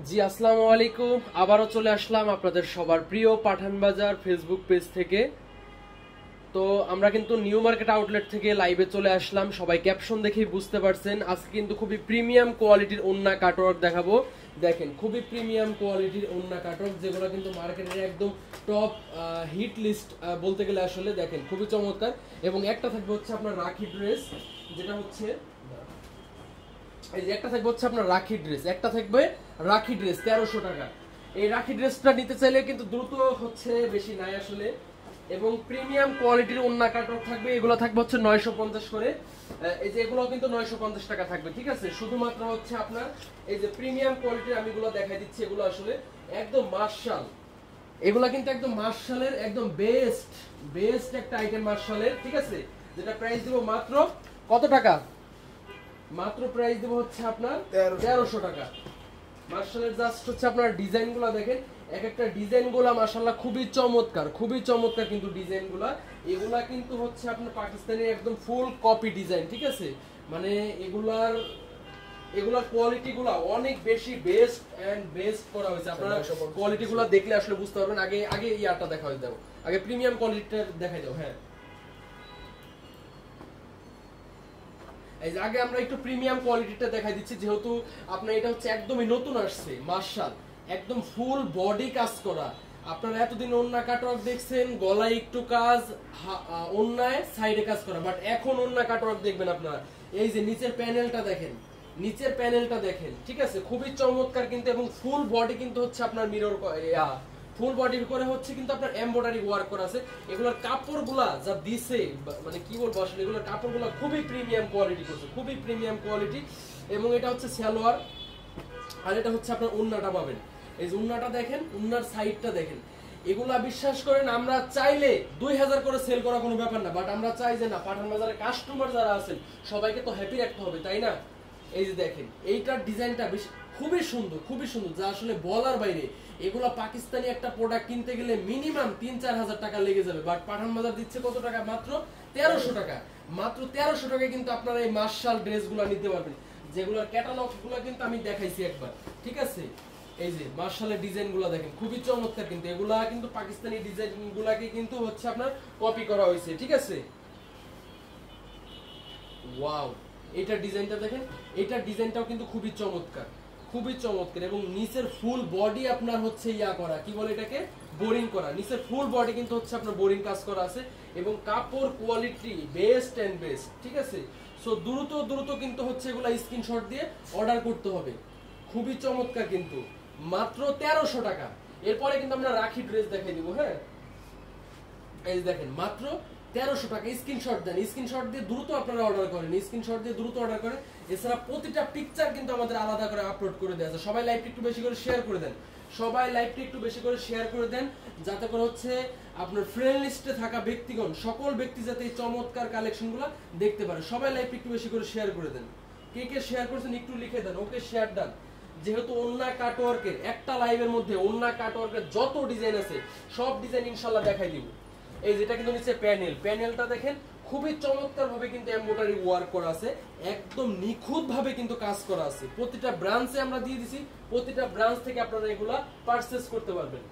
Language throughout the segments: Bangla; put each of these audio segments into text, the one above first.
জি আসসালামু আলাইকুম। আবারও চলে আসলাম আপনাদের সবার প্রিয় পাঠান বাজার ফেসবুক পেজ থেকে। তো আমরা কিন্তু নিউ মার্কেট আউটলেট থেকে লাইভে চলে আসলাম। সবাই ক্যাপশন দেখেই বুঝতে পারছেন আজকে কিন্তু খুবই প্রিমিয়াম কোয়ালিটির ওন্না কাটওয়ার্ক দেখাবো। দেখেন খুবই প্রিমিয়াম কোয়ালিটির ওন্না কাটওয়ার্ক, যেগুলো কিন্তু মার্কেটের একদম টপ হিট লিস্ট বলতে গেলে। আসলে দেখেন খুবই চমৎকার। এবং একটা থাকবে হচ্ছে আপনার রাখি ড্রেস, যেটা হচ্ছে এই যে একটা থাকবে হচ্ছে আপনার রাখি ড্রেস, একটা থাকবে রাখি ড্রেস 1300 টাকা। এই রাখি ড্রেসটা নিতে চাইলে কিন্তু দ্রুত হচ্ছে, বেশি নাই আসলে। এবং প্রিমিয়াম কোয়ালিটির ওন্না কাটওয়ার্ক থাকবে, এগুলো থাকবে হচ্ছে 950 করে। এই যে এগুলো কিন্তু 950 টাকা থাকবে, ঠিক আছে। শুধুমাত্র হচ্ছে আপনার এই যে প্রিমিয়াম কোয়ালিটির আমি এগুলো দেখাই দিচ্ছি, এগুলো আসলে একদম মার্শাল। এগুলা কিন্তু একদম মার্শালের একদম বেস্ট বেস্ট একটা আইটেম মার্শালের, ঠিক আছে। যেটা প্রাইস দিব মাত্র কত টাকা? মাত্র প্রাইস দেব হচ্ছে আপনার 1300 টাকা। মার্শালের জাস্ট হচ্ছে আপনার ডিজাইনগুলো দেখেন, এক একটা ডিজাইনগুলো মাশাআল্লাহ খুবই চমৎকার, খুবই চমৎকার কিন্তু ডিজাইনগুলো। এগুলা কিন্তু হচ্ছে আপনার পাকিস্তানি একদম ফুল কপি ডিজাইন, ঠিক আছে। মানে এগুলার কোয়ালিটিগুলো অনেক বেশি বেস্ট এন্ড বেস্ট করা হয়েছে। আপনারা কোয়ালিটিগুলো দেখলে আসলে বুঝতে পারবেন। আগে ইয়াটা দেখা হয়ে যাবো, আগে প্রিমিয়াম কোয়ালিটিটা দেখাই দাও। হ্যাঁ, এই যে আগে আমরা একটু প্রিমিয়াম কোয়ালিটিটা দেখাই দিচ্ছি, যেহেতু আপনার এটা হচ্ছে একদমই নতুন আসছে মার্শাল, একদম ফুল বডি কাজ করা। আপনারা এতদিন ওন্না কাটওয়ার্ক দেখছেন, গলায় একটু কাজ, ওন্নায় সাইডে কাজ করা, বাট এখন ওন্না কাটওয়ার্ক দেখবেন আপনারা। এই যে নিচের প্যানেলটা দেখেন, নিচের প্যানেলটা দেখেন, ঠিক আছে, খুবই চমৎকার কিন্তু। এবং ফুল বডি কিন্তু হচ্ছে আপনার মিরর, ফুল বডির করে হচ্ছে কিন্তু আপনার এমব্রয়ডারি ওয়ার্ক করা আছে। এগুলোর কাপড়গুলা যা দিছে, মানে কি বলবো আসলে, এগুলোর কাপড়গুলা খুবই প্রিমিয়াম কোয়ালিটি করছে, খুবই প্রিমিয়াম কোয়ালিটি। এবং এটা হচ্ছে সালোয়ার, আর এটা হচ্ছে আপনার ওন্নাটা পাবেন। এই যে ওন্নাটা দেখেন, ওন্নার সাইডটা দেখেন। এগুলা বিশ্বাস করেন আমরা চাইলে 2000 করে সেল করা কোনো ব্যাপার না, বাট আমরা চাই যে না, পাঠান বাজারের কাস্টমার যারা আছেন সবাইকে তো হ্যাপি রাখতে হবে, তাই না। এই যে দেখেন এইটার ডিজাইনটা বেশ খুবই সুন্দর, খুবই সুন্দর, যা আসলে বলার বাইরে। এগুলা পাকিস্তানি একটা প্রোডাক্ট কিনতে গেলে মিনিমাম 3-4 হাজার টাকা লেগে যাবে, বাট পাঠান বাজার দিচ্ছে কত টাকা? মাত্র 1300 টাকা। মাত্র 1300 টাকায় কিন্তু আপনারা এই মার্শাল ড্রেসগুলো নিতে পারবেন, যেগুলোর ক্যাটালগ গুলো কিন্তু আমি দেখাইছি একবার, ঠিক আছে। এই যে মার্শালের ডিজাইনগুলো দেখেন খুবই চমৎকার কিন্তু। এগুলা কিন্তু পাকিস্তানি ডিজাইনগুলোকে কিন্তু হচ্ছে আপনার কপি করা হয়েছে, ঠিক আছে। ওয়াও, এইটার ডিজাইনটা দেখেন, এইটার ডিজাইনটাও কিন্তু খুবই চমৎকার, খুবই চমৎকার। এবং নিচের ফুল বডি আপনার হচ্ছে ইয়া করা, কি বলে এটাকে, বোরিং করা। নিচের ফুল বডি কিন্তু হচ্ছে আপনার বোরিং কাজ করা আছে। এবং কাপড় কোয়ালিটি বেস্ট এন্ড বেস্ট, ঠিক আছে। সো দ্রুত দ্রুত কিন্তু হচ্ছে এগুলা স্ক্রিনশট দিয়ে অর্ডার করতে হবে। খুবই চমৎকার কিন্তু, মাত্র 1300 টাকা। এরপরে কিন্তু আমরা রাখি ড্রেস দেখাই দিব। হ্যাঁ, এই দেখেন মাত্র 1300 টাকা। স্ক্রিনশট দেন, স্ক্রিনশট দিয়ে দ্রুত আপনারা অর্ডার করেন, স্ক্রিনশট দিয়ে দ্রুত অর্ডার করেন। এছাড়া প্রতিটা পিকচার কিন্তু আমাদের আলাদা করে আপলোড করে দেওয়া আছে। সবাই লাইভটি একটু বেশি করে শেয়ার করে দেন, সবাই লাইভটি একটু বেশি করে শেয়ার করে দেন, যাতে করে হচ্ছে আপনার ফ্রেন্ড লিস্টে থাকা ব্যক্তিগণ, সকল ব্যক্তি যাতে এই চমৎকার কালেকশনগুলো দেখতে পারে। সবাই লাইভটি একটু বেশি করে শেয়ার করে দেন। কে কে শেয়ার করেছেন একটু লিখে দেন, ওকে শেয়ার ডান। যেহেতু ওন্না কাটওয়ার্কের একটা লাইভের মধ্যে ওন্না কাটওয়ার্কের যত ডিজাইন আছে সব ডিজাইন ইনশাআল্লাহ দেখাই দিব। এই যেটা কিন্তু নিচে প্যানেলটা দেখেন, খুবই চমৎকার ভাবে কিন্তু এমব্রয়ডারি ওয়ার্ক করা আছে, একদম নিখুঁত ভাবে কিন্তু কাজ করা আছে। প্রতিটা ব্রাঞ্চে আমরা দিয়ে দিছি, প্রতিটা ব্রাঞ্চ থেকে আপনারা এগুলা পারচেজ করতে পারবেন।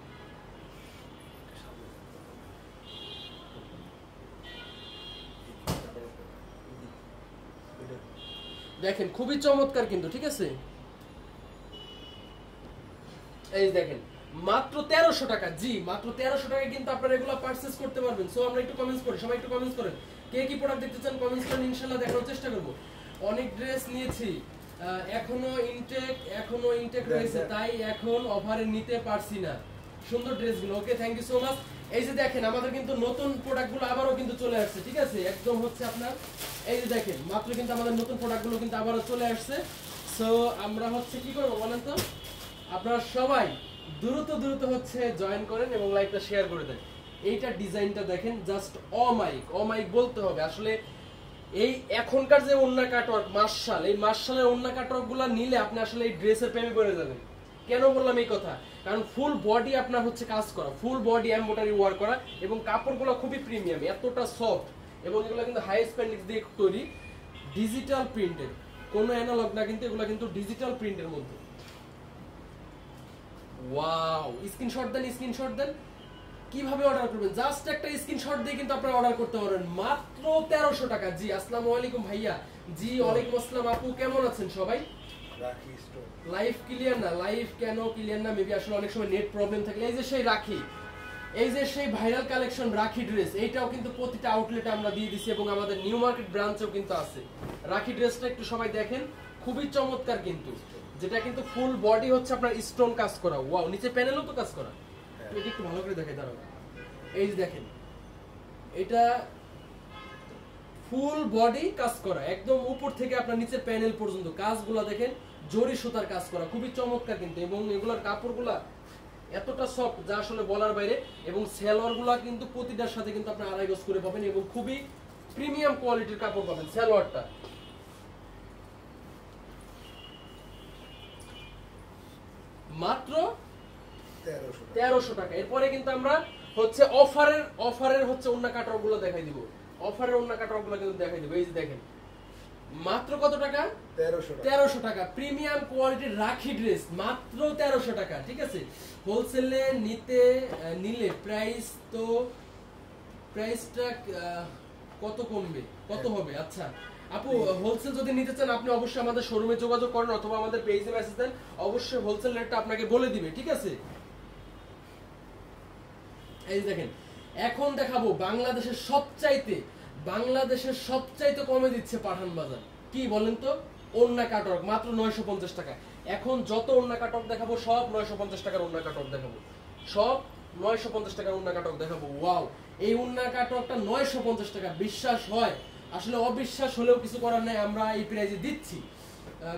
দেখেন খুবই চমৎকার কিন্তু, ঠিক আছে। এই দেখেন মাত্র 1300 টাকা। জি, মাত্র 1300 টাকায় কিন্তু আপনারা এগুলো পারচেজ করতে পারবেন। সো আমরা একটু কমেন্টস করি, সবাই একটু কমেন্টস করেন, কে কি প্রোডাক্ট দেখতে চান কমেন্টস করেন, ইনশাআল্লাহ দেখানোর চেষ্টা করব। অনেক ড্রেস নিয়েছি, এখনো ইনটেক রয়েছে, তাই এখন অফারে নিতে পারছি না। সুন্দর ড্রেসগুলো, ওকে, থ্যাংক ইউ সো মাচ। এই যে দেখেন আমাদের কিন্তু নতুন প্রোডাক্টগুলো আবারও কিন্তু চলে আসছে, ঠিক আছে। একদম হচ্ছে আপনার এই যে দেখেন মাত্র কিন্তু আমাদের নতুন প্রোডাক্টগুলো কিন্তু আবারও চলে আসছে। সো আমরা হচ্ছে কি করবো বলেন তো, আপনারা সবাই দ্রুত দ্রুত হচ্ছে জয়েন করেন এবং লাইকটা শেয়ার করে দেন। এইটা ডিজাইনটা দেখেন, জাস্ট অমাইক বলতে হবে আসলে। এই এখনকার যে ওন্না কাটওয়ার্ক মার্শাল, এই মার্শালের ওন্না কাটওয়ার্ক গুলা নিলে আপনি আসলে এই ড্রেসের প্রেমে পড়ে যাবেন। কেন বললাম এই কথা? কারণ ফুল বডি আপনার হচ্ছে কাজ করা, ফুল বডি এমব্রয়ডারি ওয়ার্ক করা, এবং কাপড়গুলো খুবই প্রিমিয়াম, এতটা সফট। এবং এগুলো কিন্তু হাই স্প্যান্ডিক্স দিয়ে তৈরি, ডিজিটাল প্রিন্টের, কোনো অ্যানালগ না কিন্তু, এগুলো কিন্তু ডিজিটাল প্রিন্টের মধ্যে। ওয়াও, স্ক্রিনশট দেন, স্ক্রিনশট দেন। কিভাবে অর্ডার করবেন? জাস্ট একটা স্ক্রিনশট দিয়ে কিন্তু আপনারা অর্ডার করতে পারবেন মাত্র 1300 টাকা। জি আসসালামু আলাইকুম ভাইয়া। জি ওয়ালাইকুম আসসালাম আপু, কেমন আছেন সবাই? লাইভ ক্লিয়ার না, লাইভ কেন ক্লিয়ার না? মেবি আসলে অনেক সময় নেট প্রবলেম থাকে। এই যে সেই রাখি, এই যে সেই ভাইরাল কালেকশন রাখি ড্রেস, এইটাও কিন্তু প্রতিটা আউটলেটে আমরা দিয়ে দিছি এবং আমাদের নিউ মার্কেট ব্রাঞ্চেও কিন্তু আছে। রাখি ড্রেসটা একটু সবাই দেখেন, খুবই চমৎকার কিন্তু, যেটা কিন্তু ফুল বডি হচ্ছে আপনার স্টোন কাজ করা। ওয়াও, নিচে প্যানেলও তো কাজ করা। এটা একটু ভালো করে দেখাই, দাঁড়াও। এই যে দেখেন, এটা ফুল বডি কাজ করা, একদম উপর থেকে আপনার নিচে প্যানেল পর্যন্ত কাজগুলো দেখেন, জরি সুতার কাজ করা, খুবই চমৎকার কিন্তু। এবং এগুলোর কাপড়গুলা এতটা সফট যা আসলে বলার বাইরে। এবং সালোয়ারগুলা কিন্তু প্রতিটার সাথে কিন্তু আপনি আড়াই গজ করে পাবেন এবং খুবই প্রিমিয়াম কোয়ালিটির কাপড় পাবেন সালোয়ারটা। মাত্র 1300 টাকা। এরপরে কিন্তু আমরা হচ্ছে অফারের হচ্ছে ওন্না কাটারগুলো দেখাই দিব। অফারের ওন্না কাটারগুলো কিন্তু দেখাই দিব। এই যে দেখেন, মাত্র কত টাকা? 1300 টাকা। প্রিমিয়াম কোয়ালিটির রাখি ড্রেস মাত্র 1300 টাকা। ঠিক আছে, হোলসেলে নিলে প্রাইসটা কত কমবে, কত হবে? আচ্ছা আপু, হোলসেল যদি নিতে চান আপনি অবশ্যই আমাদের শোরুমে যোগাযোগ করেন অথবা আমাদের পেজে মেসেজ দেন, অবশ্যই হোলসেল রেটটা আপনাকে বলে দিবে। ঠিক আছে, এই দেখেন, এখন দেখাবো বাংলাদেশের সবচাইতে কমে দিচ্ছে পাঠান বাজার। কি বলেন তো? ওন্না কাটক মাত্র 950 টাকা। এখন যত ওন্না কাটক দেখাবো সব 950 টাকার ওন্না কাটক দেখাবো, সব 950 টাকার ওন্না কাটক দেখাবো। ওয়াও, এই ওন্না কাটকটা 950 টাকা। বিশ্বাস হয়? আসলে অবিশ্বাস হলেও কিছু করার নাই, আমরা এই প্রাইজে দিচ্ছি।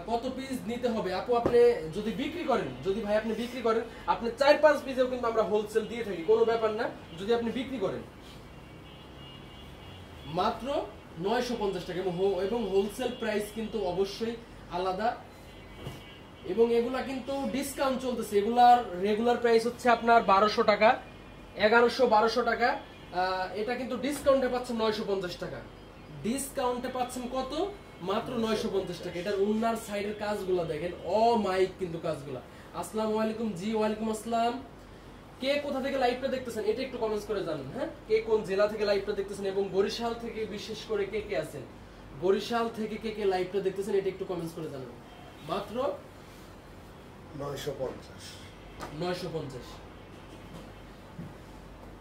কত পিস নিতে হবে আপু? আপনি যদি বিক্রি করেন, যদি ভাই আপনি বিক্রি করেন, আপনি 4-5 পিসেও কিন্তু আমরা হোলসেল দিয়ে থাকি, কোনো ব্যাপার না। যদি আপনি বিক্রি করেন মাত্র 950 টাকা। এবং হোলসেল প্রাইস কিন্তু অবশ্যই আলাদা। এবং এগুলা কিন্তু ডিসকাউন্ট চলতেছে। এগুলার রেগুলার প্রাইস হচ্ছে আপনার 1200 টাকা, 1100-1200 টাকা। এটা কিন্তু ডিসকাউন্টে পাচ্ছেন 950 টাকা। ডিসকাউন্টে পাচ্ছেন কত? মাত্র 950 টাকা। এটার ওন্নার সাইডের কাজগুলো দেখেন, অমাইক কিন্তু কাজগুলো। আসসালামু আলাইকুম। জি ওয়ালাইকুম আসসালাম। কে কোথা থেকে লাইভটা দেখতেছেন এটা একটু কমেন্টস করে জানান। হ্যাঁ, কে কোন জেলা থেকে লাইভটা দেখতেছেন এবং বরিশাল থেকে বিশেষ করে কে কে আছেন, বরিশাল থেকে কে কে লাইভটা দেখতেছেন এটা একটু কমেন্টস করে জানান। মাত্র 950।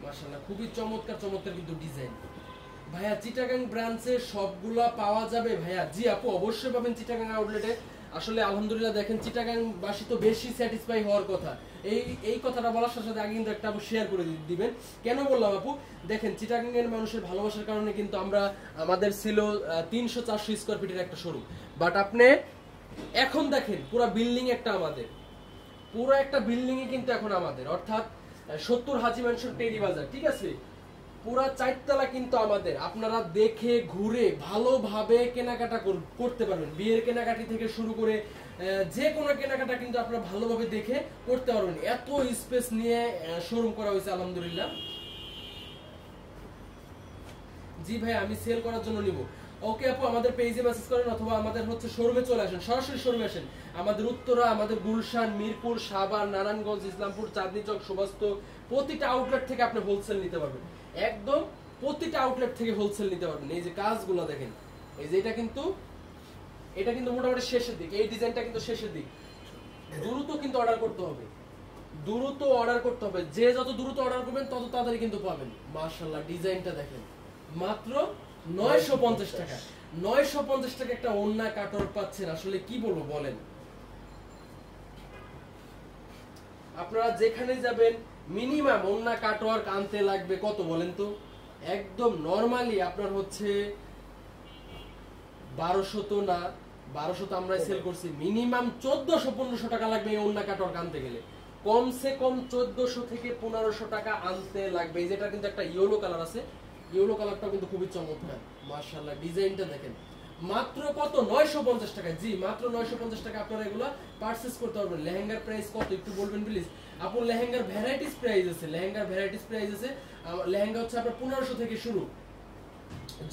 মাশাআল্লাহ, খুবই চমৎকার চমৎকার কিন্তু ডিজাইন। ভাইয়া চিটাগাং ব্রাঞ্চে সবগুলা পাওয়া যাবে ভাইয়া? জি আপু, অবশ্যই পাবেন চিটাগাং আউটলেটে। আসলে আলহামদুলিল্লাহ দেখেন, চিটাগাং বাসী তো বেশি স্যাটিসফাই হওয়ার কথা। এই কথাটা বলার সাথে সাথে আগে কিন্তু একটা আপু শেয়ার করে দিবেন। কেন বললাম আপু? দেখেন, চিটাগাং এর মানুষের ভালোবাসার কারণে কিন্তু আমাদের ছিল 300-400 স্কয়ার ফিটের একটা শোরুম। বাট আপনি এখন দেখেন পুরো বিল্ডিং একটা আমাদের, পুরো একটা বিল্ডিং ই কিন্তু এখন আমাদের, অর্থাৎ 70 হাজি ম্যানশন টেরি বাজার। ঠিক আছে, পুরা 4 তলা কিন্তু আমাদের। আপনারা দেখে ঘুরে ভালোভাবে কেনাকাটা করতে পারবেন। বিয়ের কেনাকাটি থেকে শুরু করে যে কোনো কেনাকাটা কিন্তু আপনারা ভালোভাবে দেখে করতে পারবেন। এত স্পেস নিয়ে শোরুম করা হয়েছে আলহামদুলিল্লাহ। জি ভাই, আমি সেল করার জন্য নিব। ওকে আপু, আমাদের পেজে মেসেজ করেন অথবা আমাদের হচ্ছে শোরুমে চলে আসেন, সরাসরি শোরুমে আসেন। আমাদের উত্তরা, আমাদের গুলশান, মিরপুর, সাভার, নারায়ণগঞ্জ, ইসলামপুর, চাঁদনী চক, সুবাস্ত, প্রতিটা আউটলেট থেকে আপনি হোলসেল নিতে পারবেন। একদম প্রতিটা আউটলেট থেকে হোলসেল নিতে পারবেন। এই যে কাজগুলো দেখেন, এই যে এটা কিন্তু মোটামুটি শেষের দিক। এই ডিজাইনটা কিন্তু শেষের দিক। দ্রুত কিন্তু অর্ডার করতে হবে, দ্রুত অর্ডার করতে হবে। যে যত দ্রুত অর্ডার করবেন তত তাড়াতাড়ি কিন্তু পাবেন। মাশাআল্লাহ, ডিজাইনটা দেখেন, মাত্র 950 টাকা। 950 টাকা একটা ওন্না কাটর পাচ্ছেন। আসলে কি বলবো বলেন? আপনারা যেখানে যাবেন মিনিমাম ওন্না কাটওয়ার আনতে লাগবে কত বলেন তো? একদম নরমালি আপনার হচ্ছে 1200 তো না, 1200 তো আমরা সেল করছি, মিনিমাম 1400-1500 টাকা লাগবে এই ওন্না কাটওয়ার আনতে গেলে। কমসে কম 1400 থেকে 1500 টাকা আনতে লাগবে। এই যেটা কিন্তু একটা ইয়েলো কালার আছে, ইয়েলো কালারটা কিন্তু খুবই চমৎকার। মাশাআল্লাহ, ডিজাইনটা দেখেন। মাত্র কত? 950 টাকা। জি মাত্র 950 টাকা আপনারা এগুলা পারচেজ করতে পারবেন। লেহেঙ্গার প্রাইস কত একটু বলবেন প্লিজ আপু? লেহেঙ্গার ভ্যারাইটিস প্রাইস আছে, লেহেঙ্গা হচ্ছে আপনার 1500 থেকে শুরু।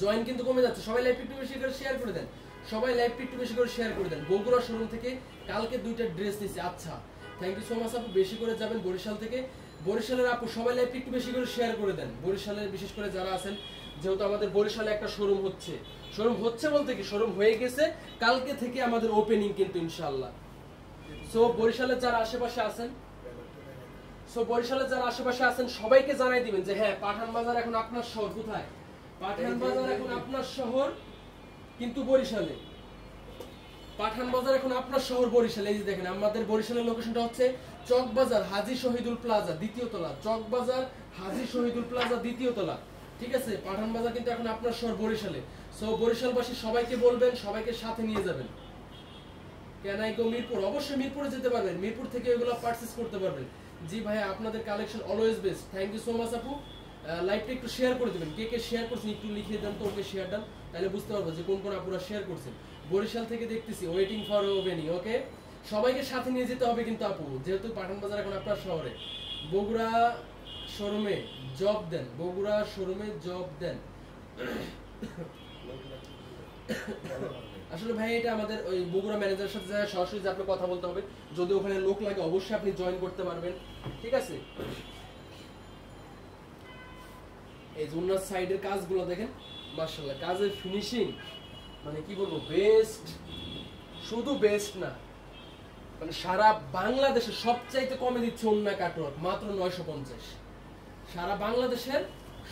জয়েন কিন্তু কমে যাচ্ছে। সবাই লাইভ একটু বেশি করে শেয়ার করে দেন। বগুড়া শোরুম থেকে কালকে 2টা ড্রেস নিয়েছি। আচ্ছা, থ্যাংক ইউ সো মাচ আপু, বেশি করে যাবেন বরিশাল থেকে। বরিশালের আপু সবাই লাইভটা একটু বেশি করে শেয়ার করে দেন, বরিশালের বিশেষ করে যারা আছেন, যেহেতু আমাদের বরিশালে একটা শোরুম হচ্ছে বলতে কি শোরুম হয়ে গেছে, কালকে থেকে আমাদের ওপেনিং কিন্তু ইনশাআল্লাহ। সো বরিশালের যারা আশেপাশে আছেন সবাইকে জানাই দিবেন যে হ্যাঁ পাঠান বাজার এখন আপনার শহর। কোথায়? পাঠান বাজার এখন আপনার শহর কিন্তু বরিশালে। পাঠান বাজার এখন আপনার শহর বরিশালে। এই যে দেখেন আমাদের বরিশালের লোকেশনটা হচ্ছে চকবাজার হাজী শহীদুল প্লাজা দ্বিতীয় তলা, চকবাজার হাজী শহীদুল প্লাজা দ্বিতীয় তলা, ঠিক আছে? পাঠান বাজার কিন্তু এখন আপনার শহর বরিশালে। সো বরিশালবাসী সবাইকে বলবেন, সবাইকে সাথে নিয়ে যাবেন। কেনাইকো মিরপুর, অবশ্যই মিরপুরে যেতে পারবেন, মিরপুর থেকে এগুলো পারচেজ করতে পারবেন। জি ভাইয়া, আপনাদের collection always best. Thank you so much আপু। লাইভটা একটু শেয়ার করে দিবেন, কে কে শেয়ার করছেন একটু লিখে দেন তো, ওকে শেয়ার দেন, তাহলে বুঝতে পারবো যে কোন কোন আপুরা শেয়ার করছেন। বরিশাল থেকে দেখতেছি, ওয়েটিং ফর ওপেনিং। ওকে, সবাইকে সাথে নিয়ে যেতে হবে কিন্তু আপু, যেহেতু পাঠান বাজার এখন আপনার শহরে। বগুড়া শোরুমে জব দেন, বগুড়া শোরুমে জব দেন। আসলে ভাই এটা আমাদের ওই বগুড়া ম্যানেজারের সাথে সরাসরি যে আপনি কথা বলতে হবে, যদি ওখানে লোক লাগে অবশ্যই আপনি জয়েন করতে পারবেন, ঠিক আছে? এই জুনার সাইডের কাজগুলো দেখেন, মাশাআল্লাহ কাজের ফিনিশিং মানে কি বলবো, বেস্ট। শুধু বেস্ট না, মানে সারা বাংলাদেশে সবচাইতে কমে দিচ্ছে ওন্না কাটওয়ার্ক মাত্র 950। সারা বাংলাদেশের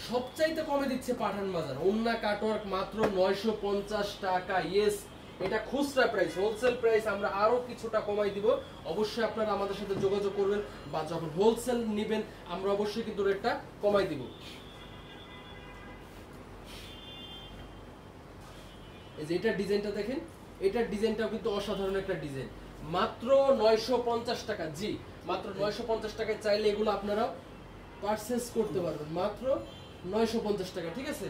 সবচাইতে কমে দিচ্ছে পাঠান বাজার ওন্না কাটওয়ার্ক মাত্র 950 টাকা। ইয়েস, এটা খুচরা প্রাইস, হোলসেল প্রাইস আমরা আরো কিছুটা কমাই দিব। অবশ্যই আপনারা আমাদের সাথে যোগাযোগ করবেন, বা যখন হোলসেল নেবেন আমরা অবশ্যই কিন্তু রেটটা কমাই দিব। এই যে এটা ডিজাইনটা দেখেন, এটার ডিজাইনটাও কিন্তু অসাধারণ একটা ডিজাইন, মাত্র 950 টাকা। জি, মাত্র 950 টাকায় চাইলে এগুলো আপনারা পারচেজ করতে পারবেন, মাত্র 950 টাকা, ঠিক আছে?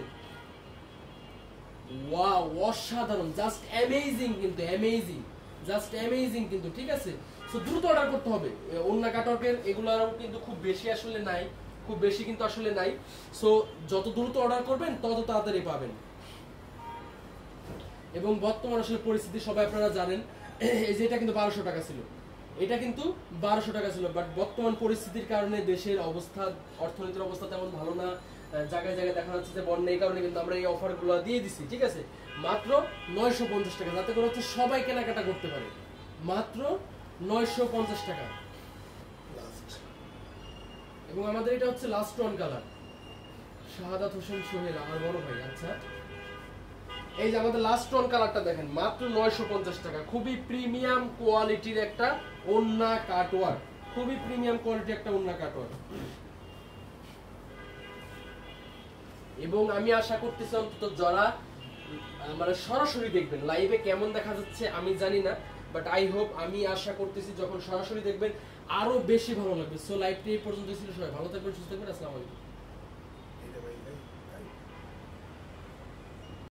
ওয়াও, অসাধারণ, জাস্ট অ্যামেজিং কিন্তু, অ্যামেজিং কিন্তু, ঠিক আছে? সো দ্রুত অর্ডার করতে হবে। ওন্না কাটওয়ার্কের এগুলারও কিন্তু খুব বেশি আসলে নাই, খুব বেশি কিন্তু আসলে নাই। সো যত দ্রুত অর্ডার করবেন তত তাড়াতাড়ি পাবেন। এবং বর্তমান আসলে পরিস্থিতি সবাই আপনারা জানেন, এই যে এটা কিন্তু 1200 টাকা ছিল, এটা কিন্তু 1200 টাকা ছিল, বাট বর্তমান পরিস্থিতির কারণে দেশের অবস্থা, অর্থনীতির অবস্থা তেমন ভালো না, জায়গায় জায়গায় দেখা যাচ্ছে যে বন্যা, এই কারণে কিন্তু আমরা এই অফারগুলো দিয়ে দিচ্ছি, ঠিক আছে? মাত্র 950 টাকা, যাতে করে হচ্ছে সবাই কেনাকাটা করতে পারে, মাত্র 950 টাকা। এবং আমাদের এটা হচ্ছে last one colour, Shahadat Hossain Sohel আমার বড় ভাই। আচ্ছা, এই যে আমাদের লাস্ট ওয়ান কালারটা দেখেন, মাত্র 950 টাকা। খুবই প্রিমিয়াম কোয়ালিটির একটা ওন্না কাটওয়ার্ক, খুবই প্রিমিয়াম কোয়ালিটির একটা ওন্না কাটওয়ার্ক। এবং আমি আশা করতেছি অন্তত যারা মানে সরাসরি দেখবেন, লাইভে কেমন দেখা যাচ্ছে আমি জানি না, বাট আই হোপ, আমি আশা করতেছি যখন সরাসরি দেখবেন আরো বেশি ভালো লাগবে। সো লাইভটি এই পর্যন্ত ছিল, সবাই ভালো থাকবেন, সুস্থ থাকবেন, আসসালামু আলাইকুম।